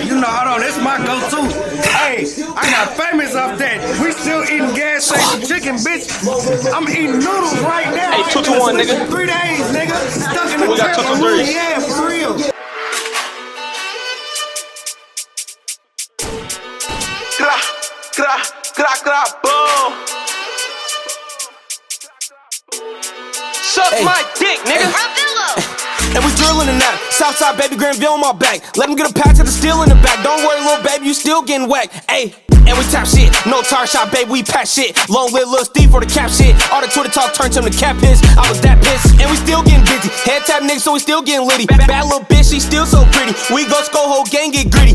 You know, hold on, that's my go-to. Hey, I got famous off that. We still eating gas station chicken, bitch. I'm eating noodles right now. Hey, 221, nigga. 3 days, nigga. Stuck in the We got 223. Yeah, for real. Boom. Suck my dick, nigga. And we drilling in that Southside baby Granville on my back. Let him get a patch of the steel in the back. Don't worry, little baby, you still getting whacked. Ayy, and we tap shit. No tar shot, baby, we pack shit. Long live Lil Steve for the cap shit. All the Twitter talk turned him to cap piss. I was that pissed. And we still getting busy. Head tap niggas, so we still getting litty. Bad little bitch, she still so pretty. We go skull whole gang get gritty.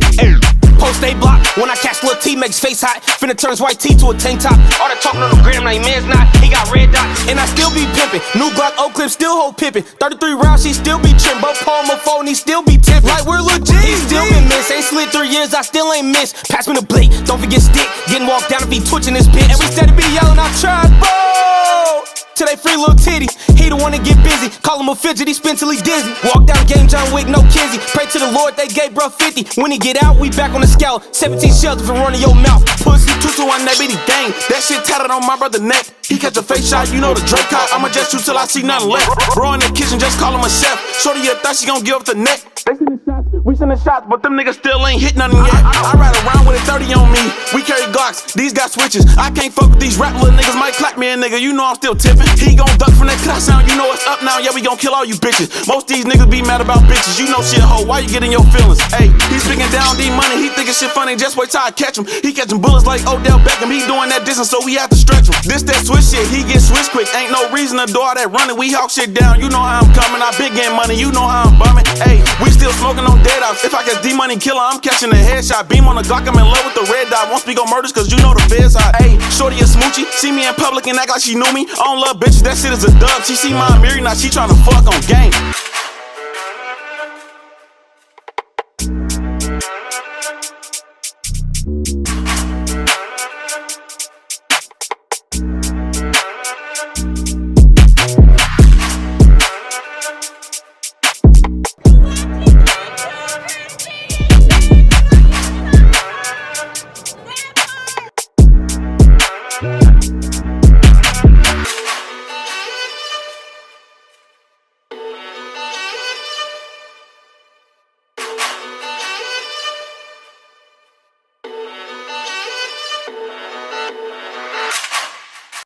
Post A block, when I catch Lil T, makes face hot. Finna turns white tee to a tank top. All that talking on the gram, now your man's not. He got red dots, and I still be pimpin'. New Glock, old clip, still hold pippin'. 33 rounds, she still be trim. But Paul my phone, he still be tippin'. Like we're legit. He still been missed. Ain't slid 3 years, I still ain't missed. Pass me the blade, don't forget stick. Getting walked down if he twitching this bitch. And we steady be yelling, I tried, bro. Till they free little titty. He the one that get busy. Call him a fidget, he spin till he dizzy. Walk down game, John Wick, no Kinsey. Pray to the Lord, they gave bruh 50. When he get out, we back on the scout. 17 shells for running your mouth. Pussy 221, that bitty gang. That shit tatted on my brother neck. He catch a face shot, you know the Drake hot. I'ma just shoot till I see nothing left. Bro in the kitchen, just call him a chef. Shorty, you thought she gon' give up the neck. They sending shots, we sending shots, but them niggas still ain't hit nothing yet. I ride around with a 30 on me. We carry Glocks, these got switches. I can't fuck with these rap little niggas. Might clap me a nigga, you know I'm still tipping. He gon' duck from that class sound, you know it's up now. Yeah, we gon' kill all you bitches. Most these niggas be mad about bitches. You know shit, hoe, why you getting your feelings? Hey, he's speaking down D money, he thinking shit funny. Just wait till I catch him. He catching bullets like Odell Beckham. He doing that distance, so we have to stretch him. This that switch shit, he get switch quick. Ain't no reason to do all that running. We hawk shit down, you know how I'm coming. I big game money, you know how I'm bumming. Hey, we still smoking on dead ops. If I catch D money killer, I'm catching a headshot. Beam on the Glock, I'm in love with the red dot. Won't speak on murders, cause you know the feds hot. Hey, shorty a smoochie, see me in public and act like she knew me. I don't love bitches, that shit is a dub. She see my Miri, now she tryna fuck on game.